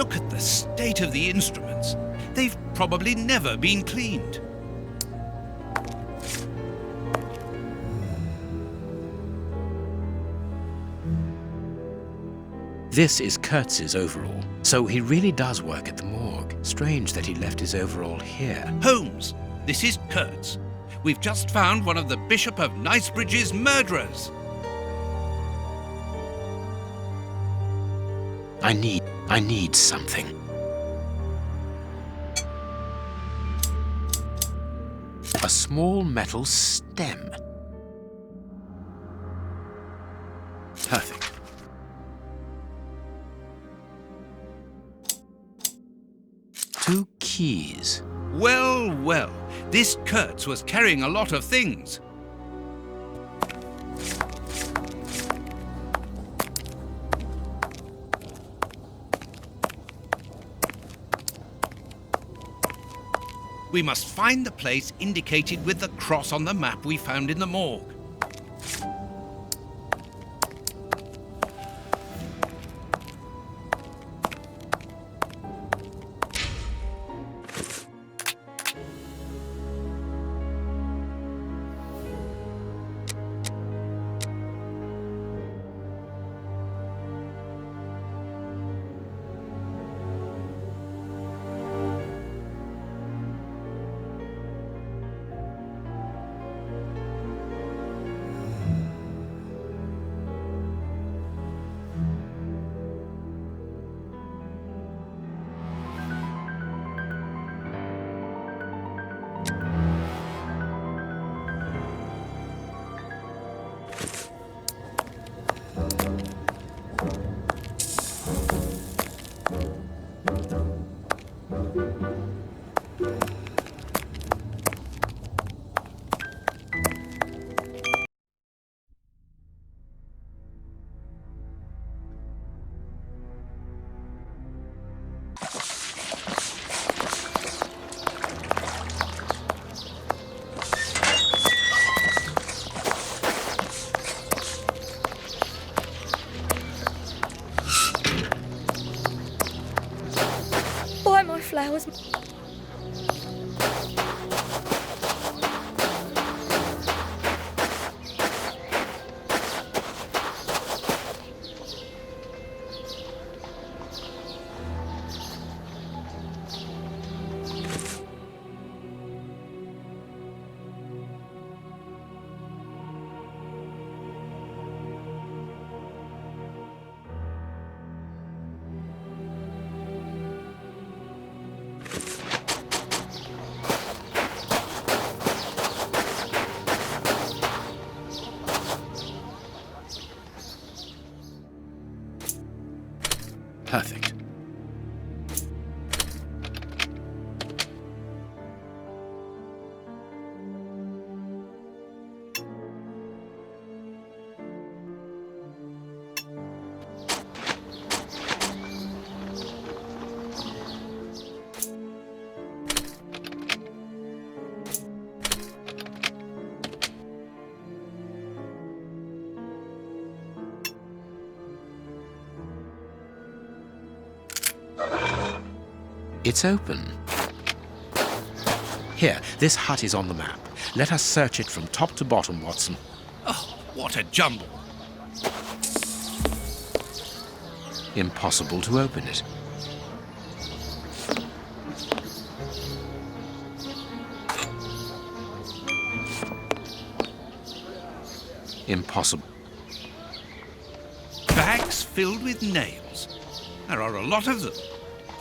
look at the state of the instruments. They've probably never been cleaned. This is Kurtz's overall, so he really does work at the morgue. Strange that he left his overall here. Holmes, this is Kurtz. We've just found one of the Bishop of Knightsbridge's murderers. I need something. A small metal stem. Perfect. Two keys. Well, well, this Kurtz was carrying a lot of things. We must find the place indicated with the cross on the map we found in the morgue. Flowers. Perfect. It's open. Here, this hut is on the map. Let us search it from top to bottom, Watson. Oh, what a jumble. Impossible to open it. Impossible. Bags filled with nails. There are a lot of them.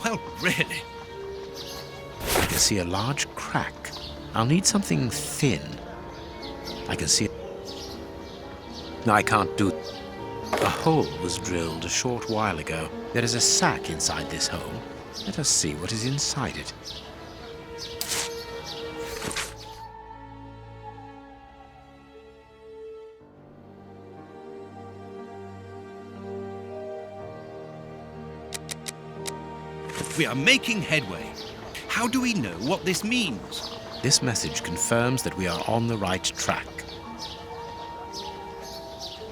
Well, really. I can see a large crack. I'll need something thin. I can see... No, I can't do... A hole was drilled a short while ago. There is a sack inside this hole. Let us see what is inside it. We are making headway. How do we know what this means? This message confirms that we are on the right track.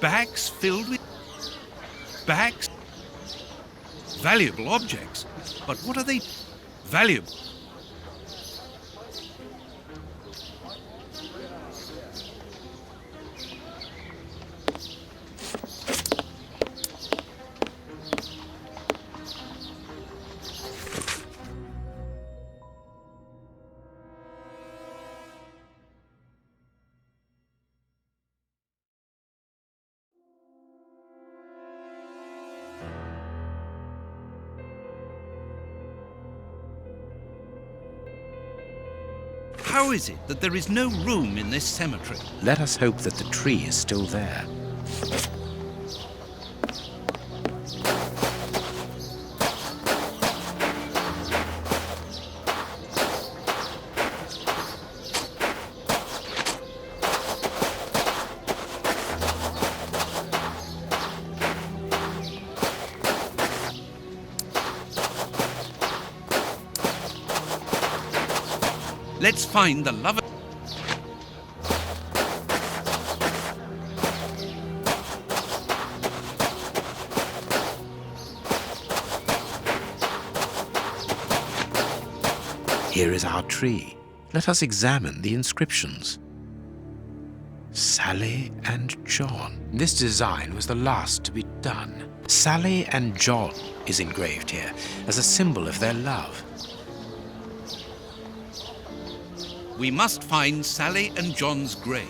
Bags filled with... Bags? Valuable objects. But what are they? Valuable. How is it that there is no room in this cemetery? Let us hope that the tree is still there. Let's find the lover. Here is our tree. Let us examine the inscriptions. Sally and John. This design was the last to be done. Sally and John is engraved here as a symbol of their love. We must find Sally and John's grave.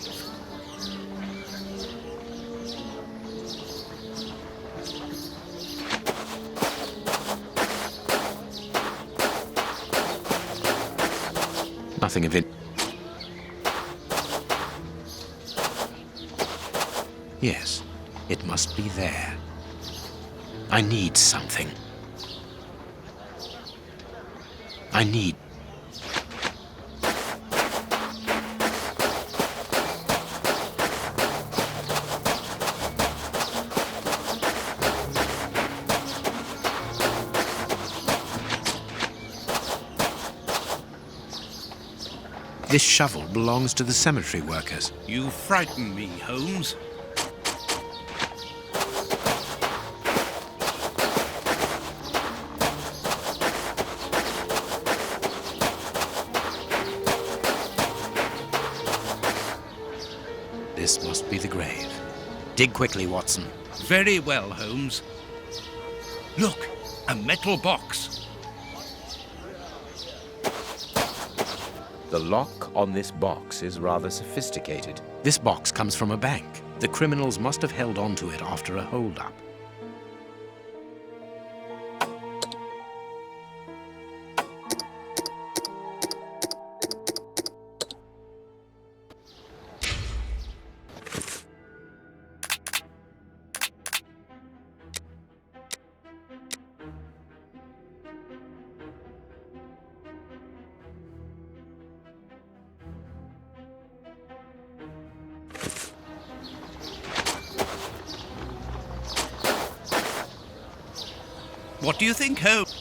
Nothing of it. Yes, it must be there. I need something. I need... This shovel belongs to the cemetery workers. You frighten me, Holmes. This must be the grave. Dig quickly, Watson. Very well, Holmes. Look, a metal box. The lock on this box is rather sophisticated. This box comes from a bank. The criminals must have held onto it after a hold-up. What do you think, Holmes?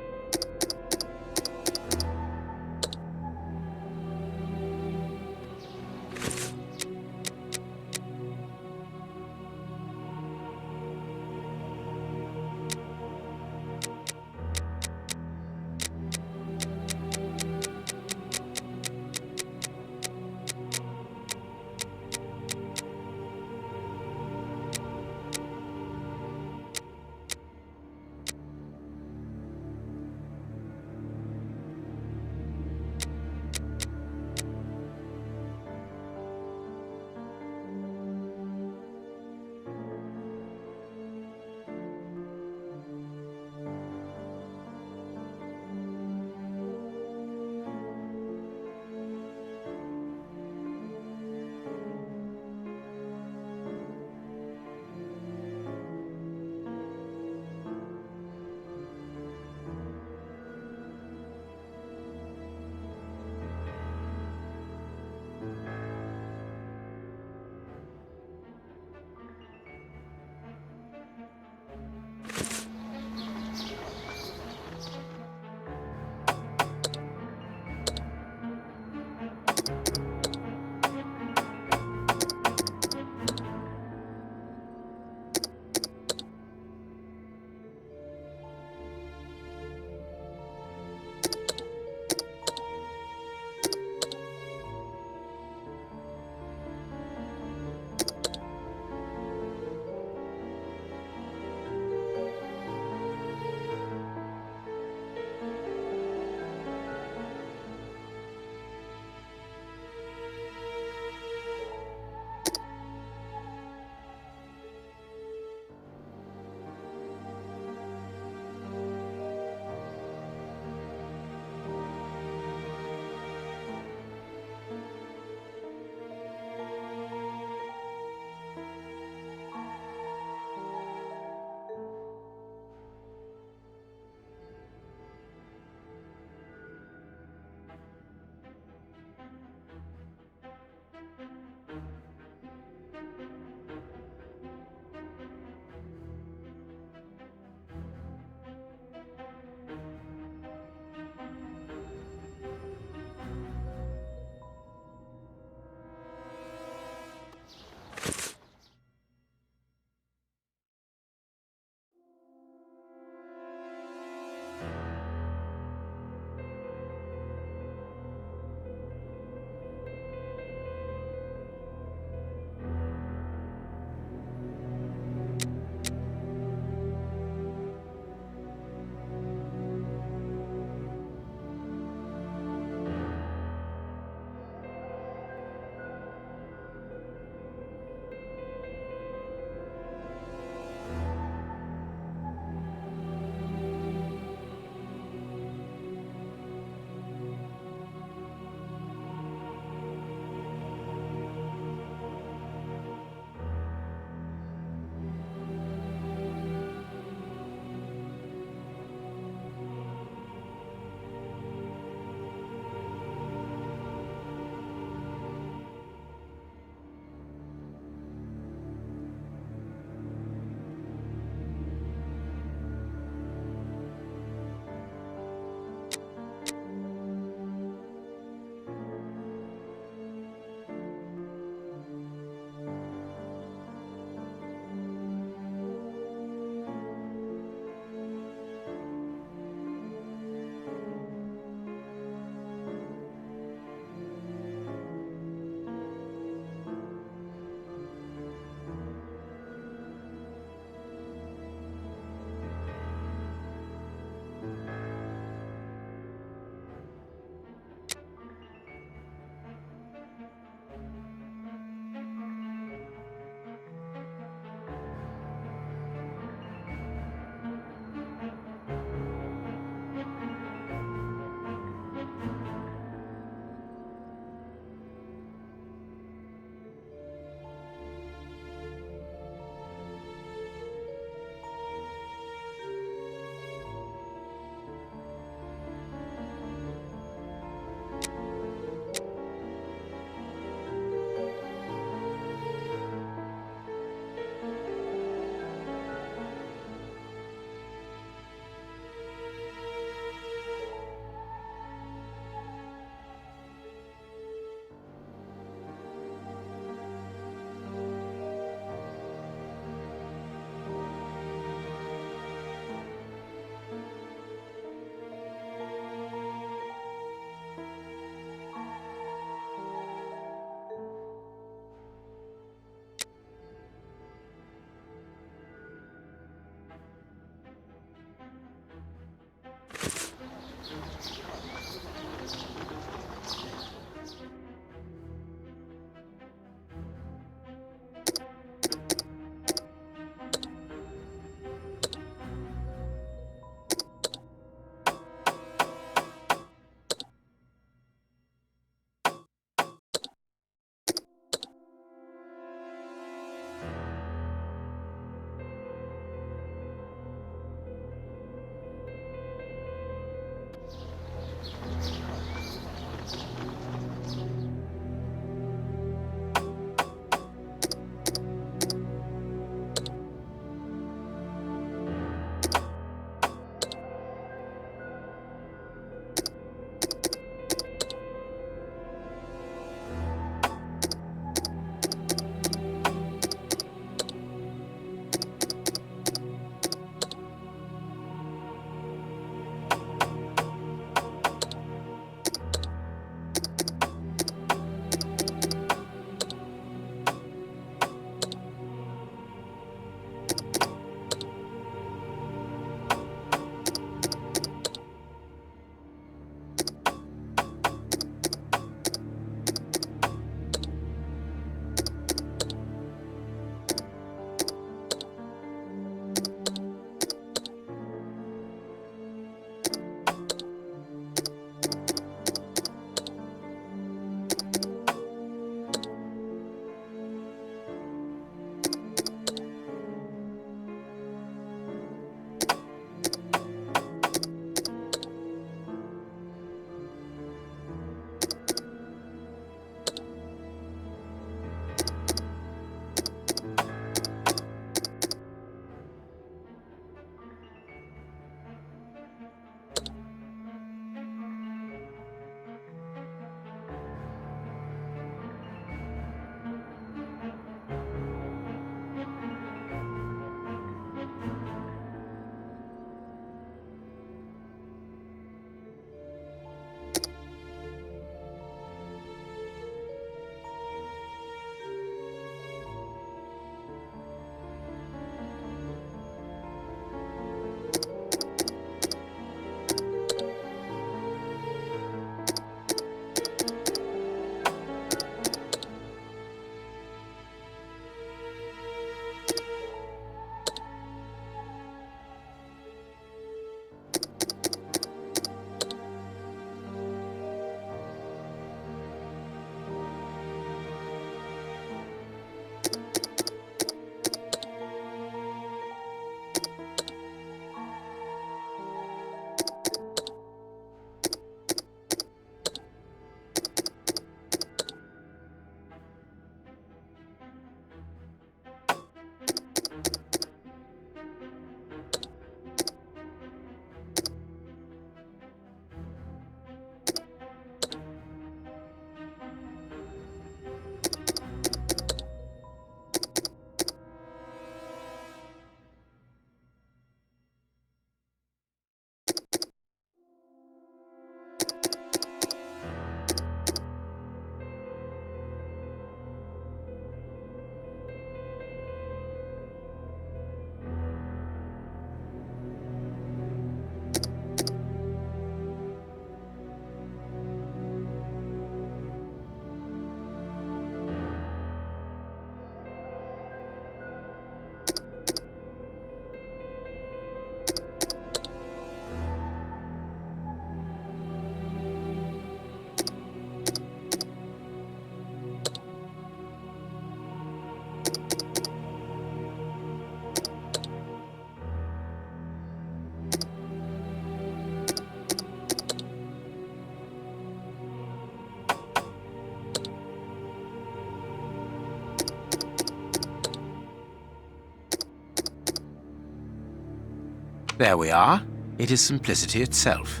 There we are. It is simplicity itself.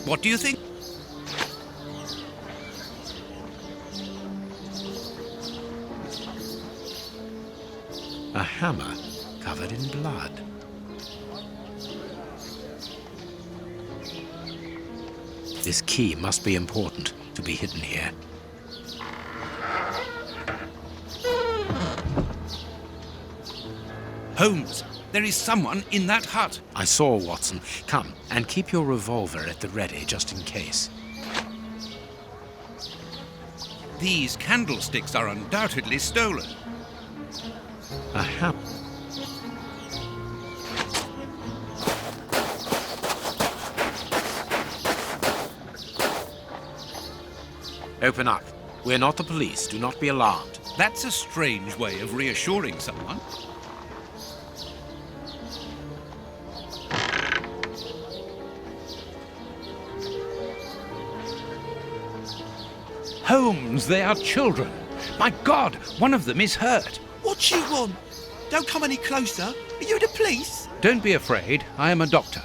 What do you think? A hammer covered in blood. This key must be important to be hidden here. Holmes, there is someone in that hut. I saw, Watson. Come, and keep your revolver at the ready, just in case. These candlesticks are undoubtedly stolen. A hammer. Open up. We're not the police. Do not be alarmed. That's a strange way of reassuring someone. Holmes, they are children. My God, one of them is hurt. What you want? Don't come any closer. Are you the police? Don't be afraid. I am a doctor.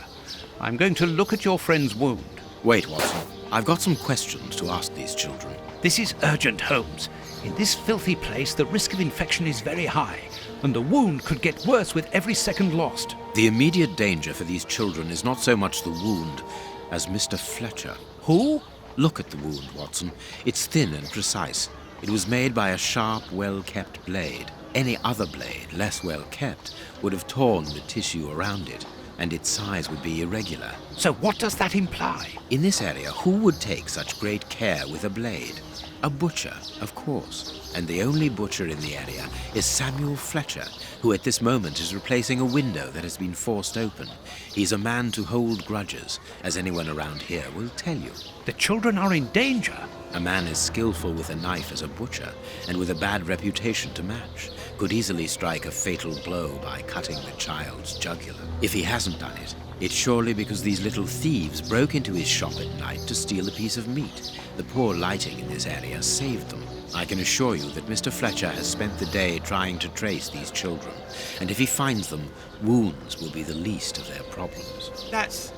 I'm going to look at your friend's wound. Wait, Watson. I've got some questions to ask these children. This is urgent, Holmes. In this filthy place, the risk of infection is very high, and the wound could get worse with every second lost. The immediate danger for these children is not so much the wound as Mr. Fletcher. Who? Look at the wound, Watson. It's thin and precise. It was made by a sharp, well-kept blade. Any other blade, less well-kept, would have torn the tissue around it, and its size would be irregular. So what does that imply? In this area, who would take such great care with a blade? A butcher, of course. And the only butcher in the area is Samuel Fletcher, who at this moment is replacing a window that has been forced open. He's a man to hold grudges, as anyone around here will tell you. The children are in danger. A man as skillful with a knife as a butcher, and with a bad reputation to match, could easily strike a fatal blow by cutting the child's jugular. If he hasn't done it, it's surely because these little thieves broke into his shop at night to steal a piece of meat. The poor lighting in this area saved them. I can assure you that Mr. Fletcher has spent the day trying to trace these children, and if he finds them, wounds will be the least of their problems. That's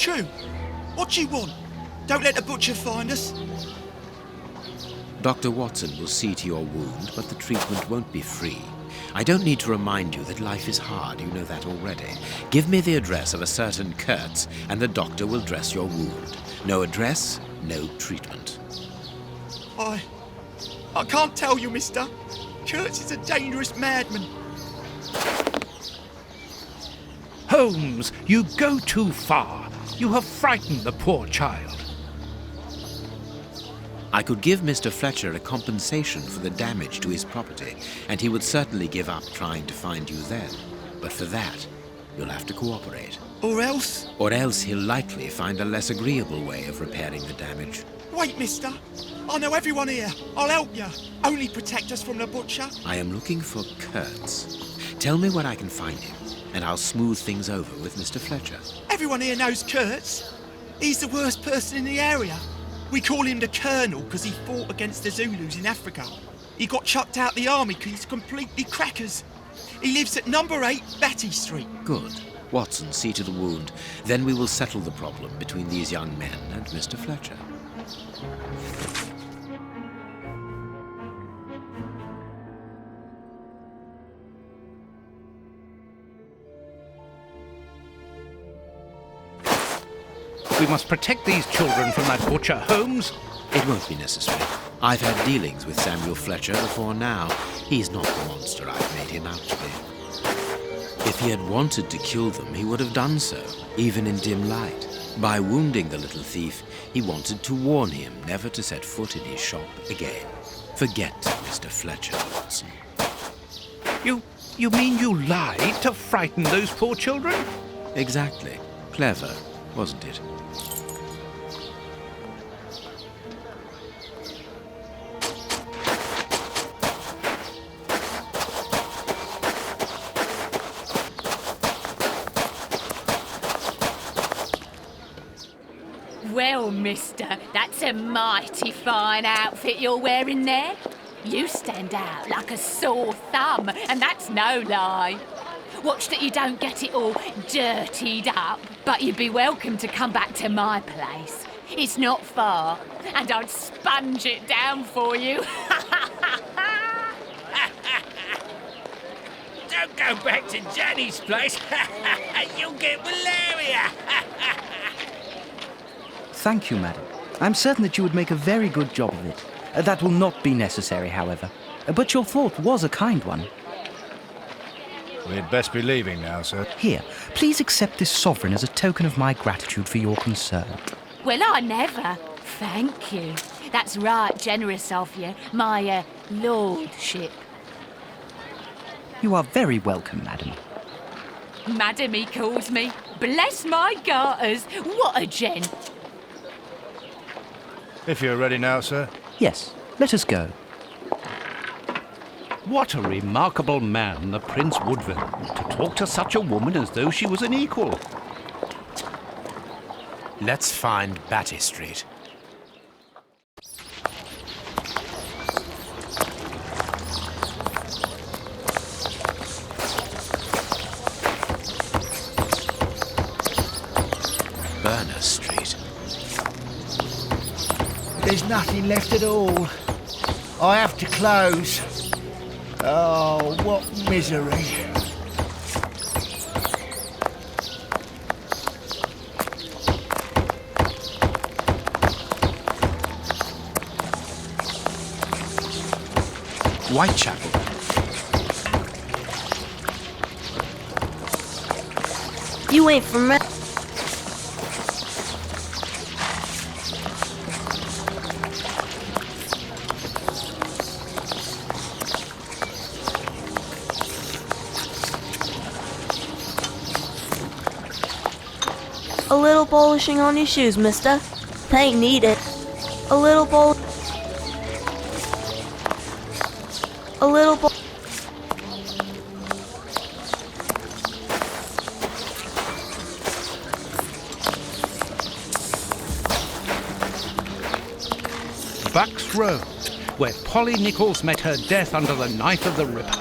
true. What do you want? Don't let the butcher find us. Dr. Watson will see to your wound, but the treatment won't be free. I don't need to remind you that life is hard, you know that already. Give me the address of a certain Kurtz, and the doctor will dress your wound. No address, no treatment. I can't tell you, mister. Kurtz is a dangerous madman. Holmes, you go too far. You have frightened the poor child. I could give Mr. Fletcher a compensation for the damage to his property, and he would certainly give up trying to find you then. But for that, you'll have to cooperate. Or else? Or else he'll likely find a less agreeable way of repairing the damage. Wait, mister. I know everyone here. I'll help you. Only protect us from the butcher. I am looking for Kurtz. Tell me where I can find him, and I'll smooth things over with Mr. Fletcher. Everyone here knows Kurtz. He's the worst person in the area. We call him the Colonel because he fought against the Zulus in Africa. He got chucked out the army because he's completely crackers. He lives at number 8 Batty Street. Good. Watson, see to the wound. Then we will settle the problem between these young men and Mr. Fletcher. We must protect these children from that butcher, Holmes. It won't be necessary. I've had dealings with Samuel Fletcher before now. He's not the monster I've made him out to be. If he had wanted to kill them, he would have done so, even in dim light. By wounding the little thief, he wanted to warn him never to set foot in his shop again. Forget Mr. Fletcher, Watson. You mean you lied to frighten those poor children? Exactly. Clever, wasn't it? Well, mister, that's a mighty fine outfit you're wearing there. You stand out like a sore thumb, and that's no lie. Watch that you don't get it all dirtied up, but you'd be welcome to come back to my place. It's not far, and I'd sponge it down for you. Don't go back to Jenny's place. You'll get malaria. Thank you, madam. I'm certain that you would make a very good job of it. That will not be necessary, however. But your thought was a kind one. We'd best be leaving now, sir. Here, please accept this sovereign as a token of my gratitude for your concern. Well, I never. Thank you. That's right generous of you, my lordship. You are very welcome, madam. Madam, he calls me. Bless my garters. What a gent. If you're ready now, sir. Yes, let us go. What a remarkable man, the Prince Woodville, to talk to such a woman as though she was an equal. Let's find Batty Street. Burner Street. There's nothing left at all. I have to close. Oh, what misery. Whitechapel. You ain't from me. A little polishing on your shoes, mister. They need it. A little bol... A little bol... Bucks Road, where Polly Nichols met her death under the knife of the Ripper.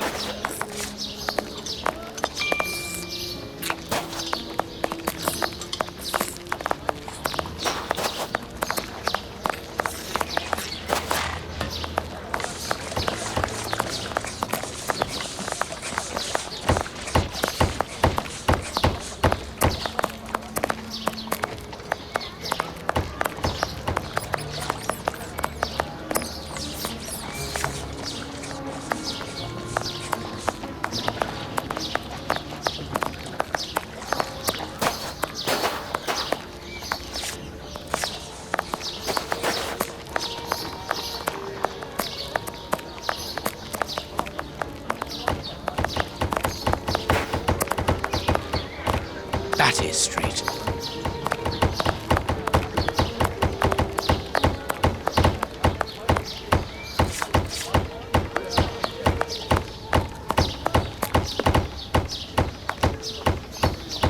Batty Street.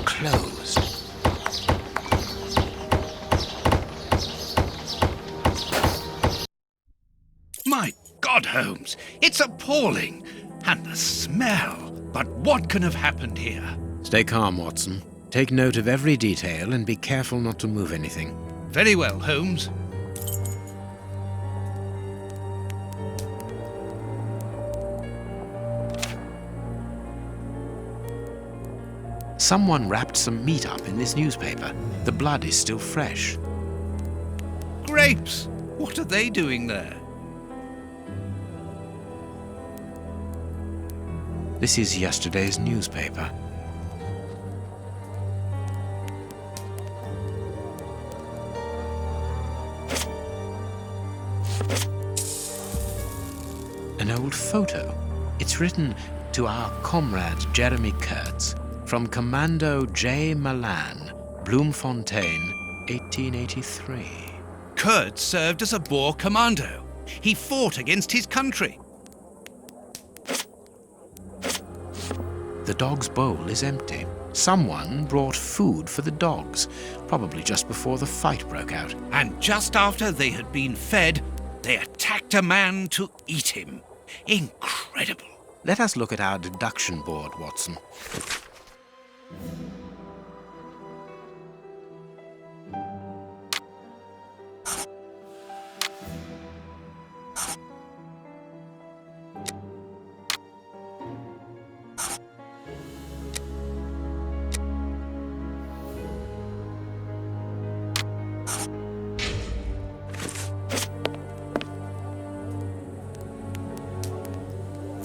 Closed. My God, Holmes, it's appalling. And the smell. But what can have happened here? Stay calm, Watson. Take note of every detail and be careful not to move anything. Very well, Holmes. Someone wrapped some meat up in this newspaper. The blood is still fresh. Grapes! What are they doing there? This is yesterday's newspaper. An old photo. It's written to our comrade Jeremy Kurtz from Commando J. Malan, Bloemfontein, 1883. Kurtz served as a Boer commando. He fought against his country. The dog's bowl is empty. Someone brought food for the dogs, probably just before the fight broke out. And just after they had been fed, they attacked a man to eat him. Incredible. Let us look at our deduction board, Watson.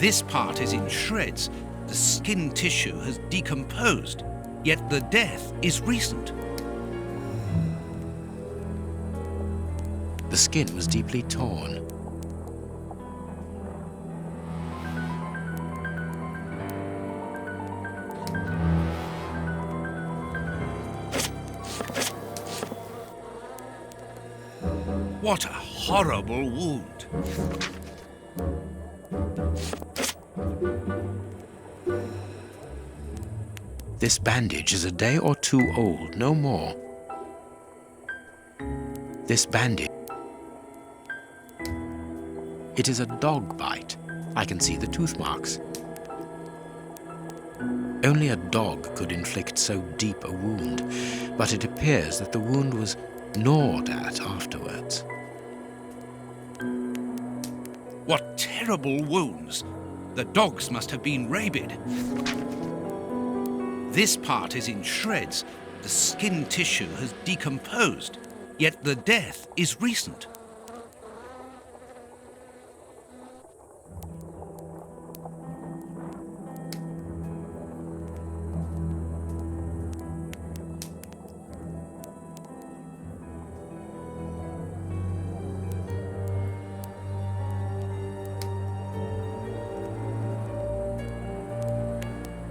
This part is in shreds. The skin tissue has decomposed, yet the death is recent. The skin was deeply torn. What a horrible wound. This bandage is a day or two old, no more. This bandage... It is a dog bite. I can see the tooth marks. Only a dog could inflict so deep a wound, but it appears that the wound was gnawed at afterwards. What terrible wounds. The dogs must have been rabid. This part is in shreds. The skin tissue has decomposed, yet the death is recent.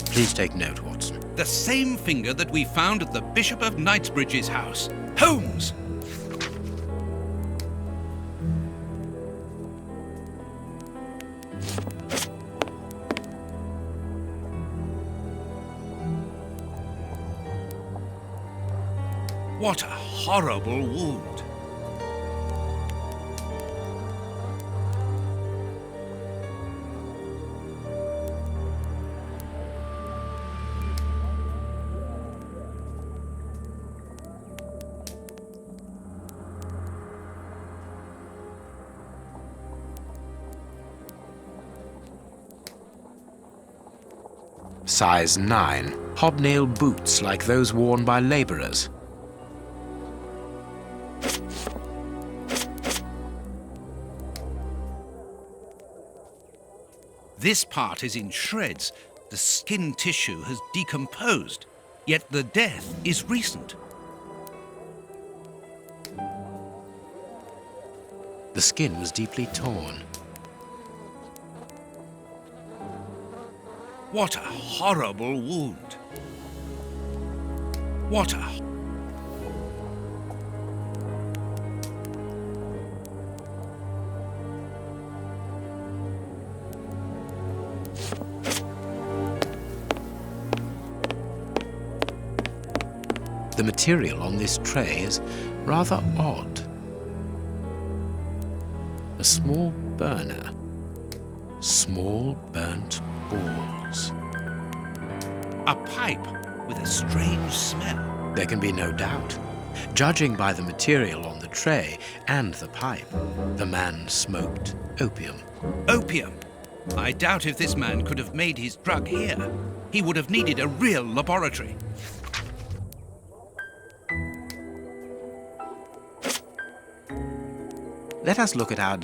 Please take note, Watson. The same finger that we found at the Bishop of Knightsbridge's house. Holmes! What a horrible wound. Size 9. Hobnail boots like those worn by labourers. This part is in shreds. The skin tissue has decomposed, yet the death is recent. The skin was deeply torn. What a horrible wound. What a... The material on this tray is rather odd. A small burner. Small burnt balls. A pipe with a strange smell. There can be no doubt. Judging by the material on the tray and the pipe, the man smoked opium. Opium. I doubt if this man could have made his drug here. He would have needed a real laboratory. Let us look at our...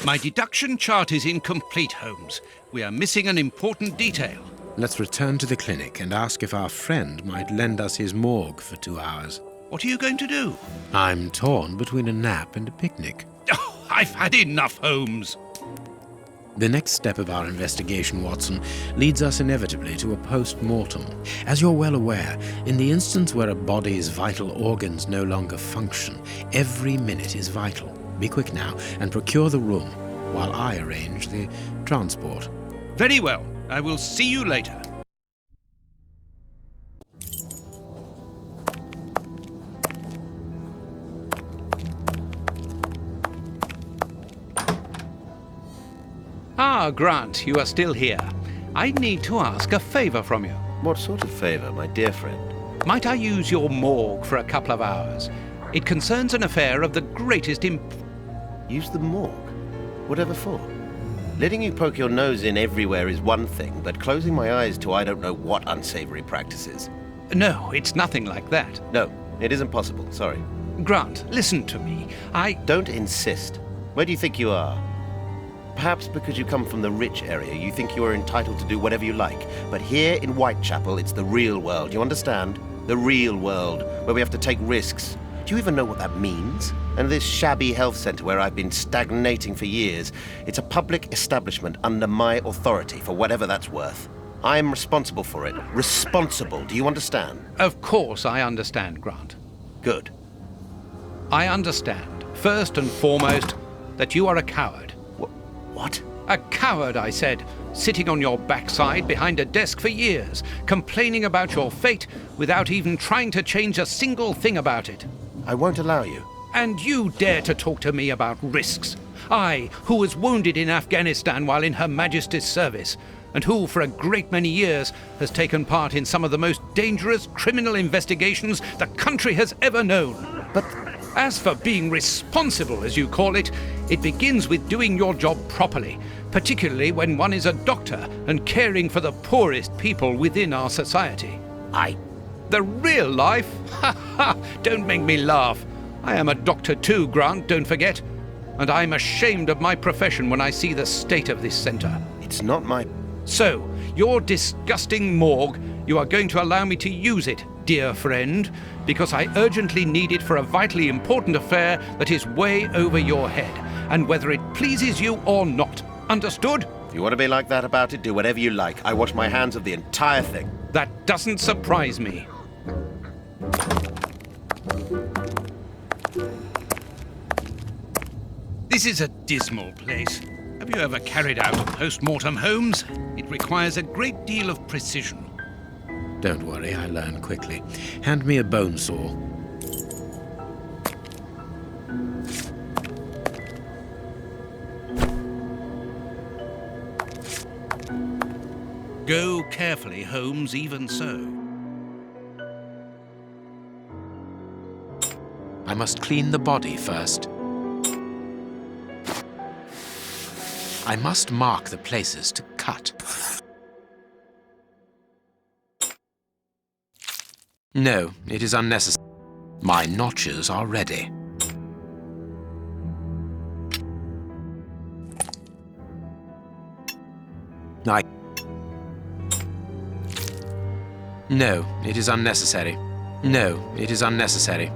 My deduction chart is incomplete, Holmes. We are missing an important detail. Let's return to the clinic and ask if our friend might lend us his morgue for 2 hours. What are you going to do? I'm torn between a nap and a picnic. Oh, I've had enough, Holmes. The next step of our investigation, Watson, leads us inevitably to a post-mortem. As you're well aware, in the instance where a body's vital organs no longer function, every minute is vital. Be quick now and procure the room while I arrange the transport. Very well. I will see you later. Ah, Grant, you are still here. I need to ask a favor from you. What sort of favor, my dear friend? Might I use your morgue for a couple of hours? It concerns an affair of the greatest Use the morgue? Whatever for? Letting you poke your nose in everywhere is one thing, but closing my eyes to I don't know what unsavory practices. No, it's nothing like that. No, it isn't possible, sorry. Grant, listen to me. Don't insist. Where do you think you are? Perhaps because you come from the rich area, you think you are entitled to do whatever you like. But here in Whitechapel, it's the real world, you understand? The real world, where we have to take risks. Do you even know what that means? And this shabby health centre where I've been stagnating for years, it's a public establishment under my authority, for whatever that's worth. I'm responsible for it. Responsible, do you understand? Of course I understand, Grant. Good. I understand, first and foremost, that you are a coward. What? A coward, I said, sitting on your backside behind a desk for years, complaining about your fate without even trying to change a single thing about it. I won't allow you. And you dare to talk to me about risks? I, who was wounded in Afghanistan while in Her Majesty's service, and who, for a great many years, has taken part in some of the most dangerous criminal investigations the country has ever known. But as for being responsible, as you call it, it begins with doing your job properly, particularly when one is a doctor and caring for the poorest people within our society. The real life? Ha ha! Don't make me laugh. I am a doctor too, Grant, don't forget. And I'm ashamed of my profession when I see the state of this centre. It's not my... So, your disgusting morgue, you are going to allow me to use it, dear friend, because I urgently need it for a vitally important affair that is way over your head, and whether it pleases you or not. Understood? If you want to be like that about it, do whatever you like. I wash my hands of the entire thing. That doesn't surprise me. This is a dismal place. Have you ever carried out a post-mortem, Holmes? It requires a great deal of precision. Don't worry, I learn quickly. Hand me a bone saw. Go carefully, Holmes, even so. I must clean the body first. I must mark the places to cut. No, it is unnecessary. My notches are ready. No, it is unnecessary. No, it is unnecessary.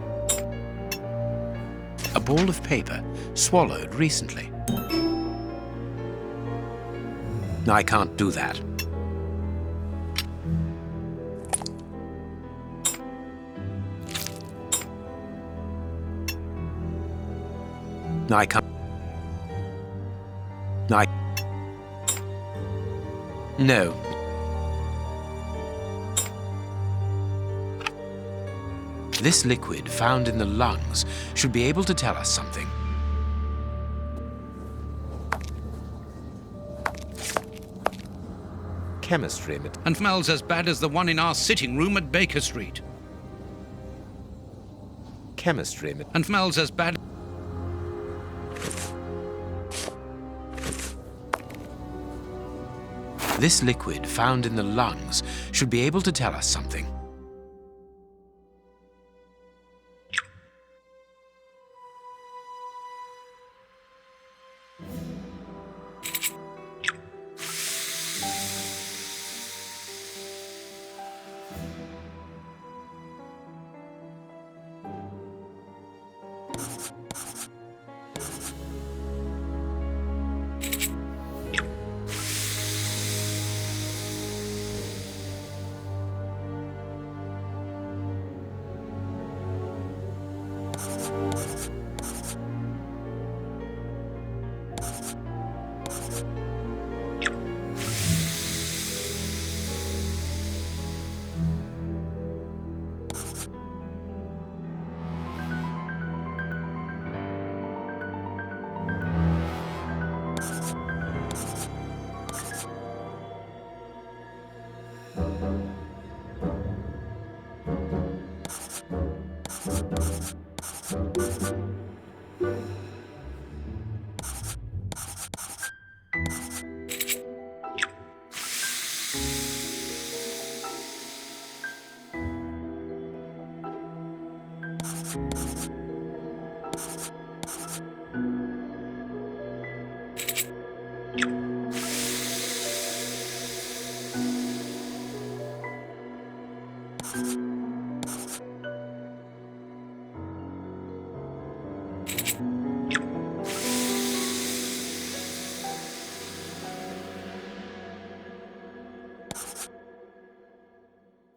A ball of paper, swallowed recently. I can't do that. I can't. No. This liquid found in the lungs should be able to tell us something. Chemistry. And smells as bad as the one in our sitting room at Baker Street. Chemistry. And smells as bad... This liquid found in the lungs should be able to tell us something.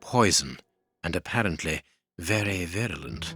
Poison, and apparently very virulent.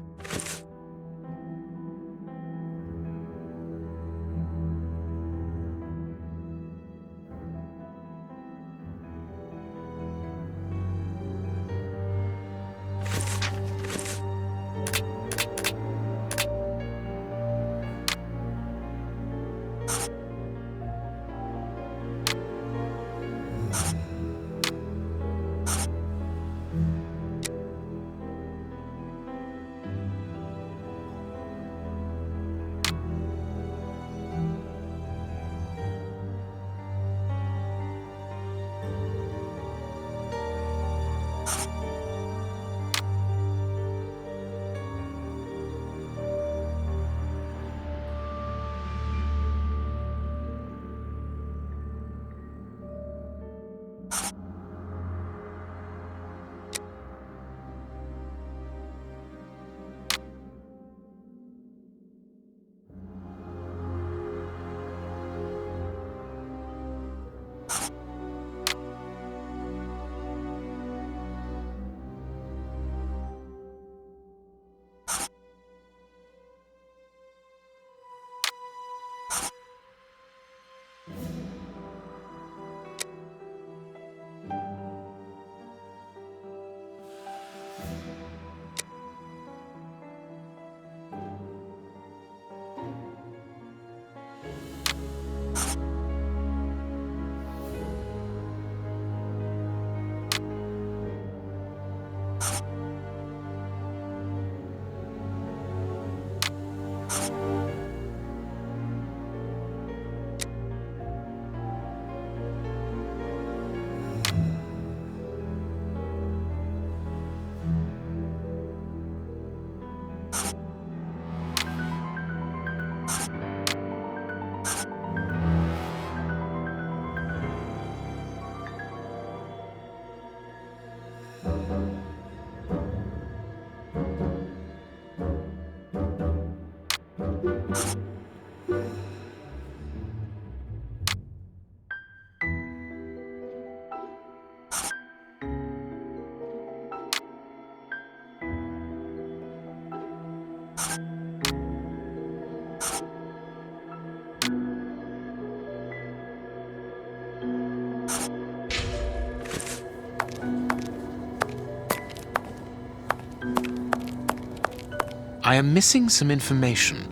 I am missing some information.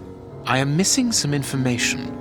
I am missing some information.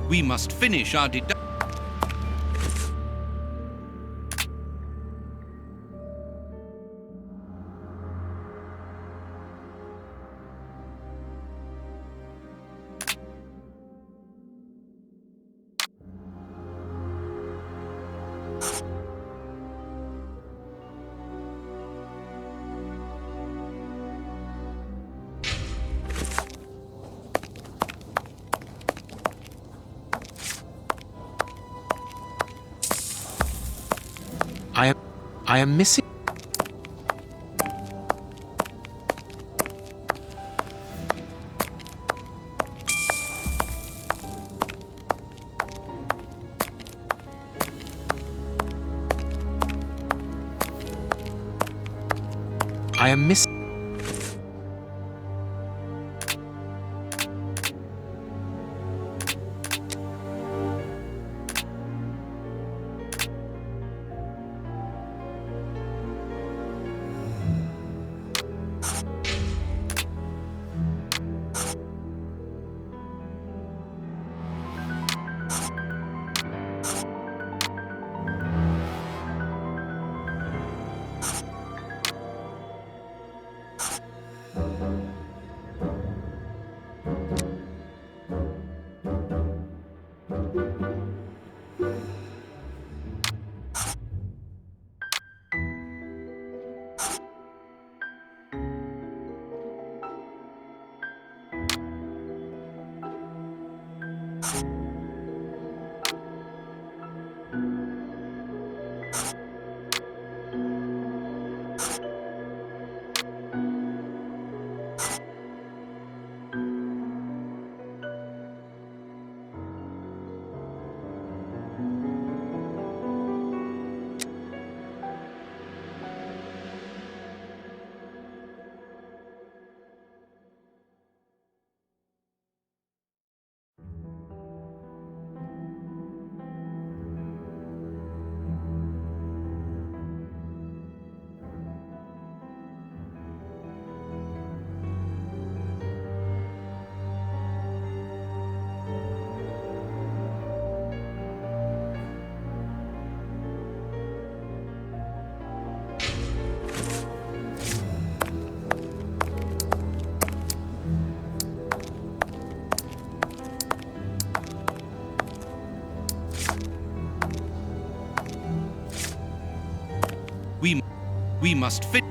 We must finish our I am missing. I am missing. We must fit.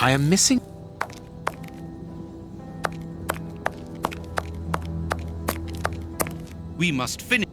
I am missing... We must finish.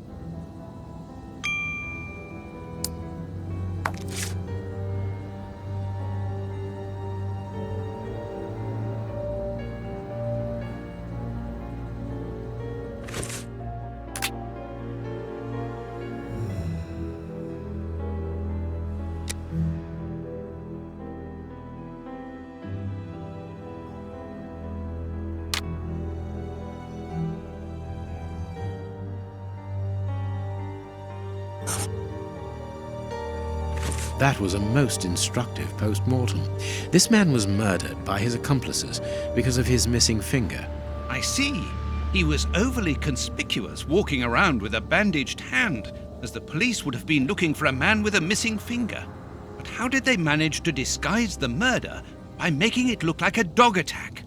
That was a most instructive post-mortem. This man was murdered by his accomplices because of his missing finger. I see. He was overly conspicuous, walking around with a bandaged hand, as the police would have been looking for a man with a missing finger. But how did they manage to disguise the murder by making it look like a dog attack?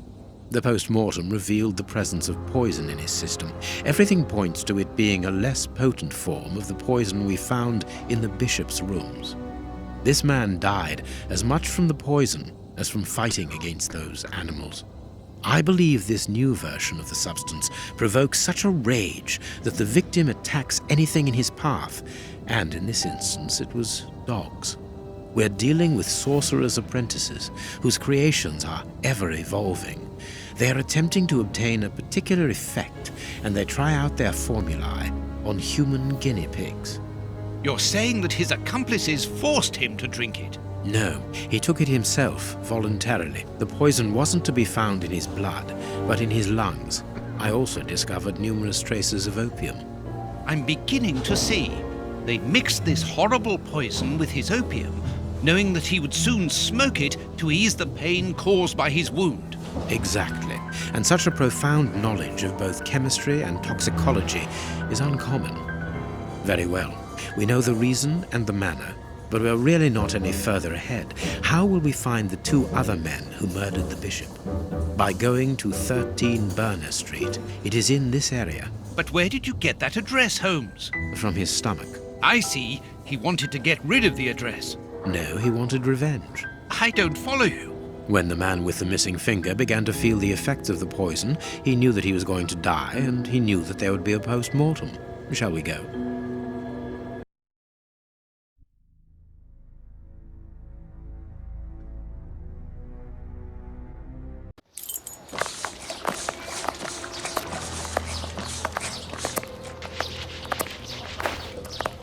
The post-mortem revealed the presence of poison in his system. Everything points to it being a less potent form of the poison we found in the bishop's rooms. This man died as much from the poison as from fighting against those animals. I believe this new version of the substance provokes such a rage that the victim attacks anything in his path, and in this instance it was dogs. We're dealing with sorcerers' apprentices whose creations are ever evolving. They are attempting to obtain a particular effect, and they try out their formulae on human guinea pigs. You're saying that his accomplices forced him to drink it? No, he took it himself, voluntarily. The poison wasn't to be found in his blood, but in his lungs. I also discovered numerous traces of opium. I'm beginning to see. They mixed this horrible poison with his opium, knowing that he would soon smoke it to ease the pain caused by his wound. Exactly. And such a profound knowledge of both chemistry and toxicology is uncommon. Very well. We know the reason and the manner, but we're really not any further ahead. How will we find the two other men who murdered the bishop? By going to 13 Burner Street. It is in this area. But where did you get that address, Holmes? From his stomach. I see. He wanted to get rid of the address. No, he wanted revenge. I don't follow you. When the man with the missing finger began to feel the effects of the poison, he knew that he was going to die, and he knew that there would be a post-mortem. Shall we go?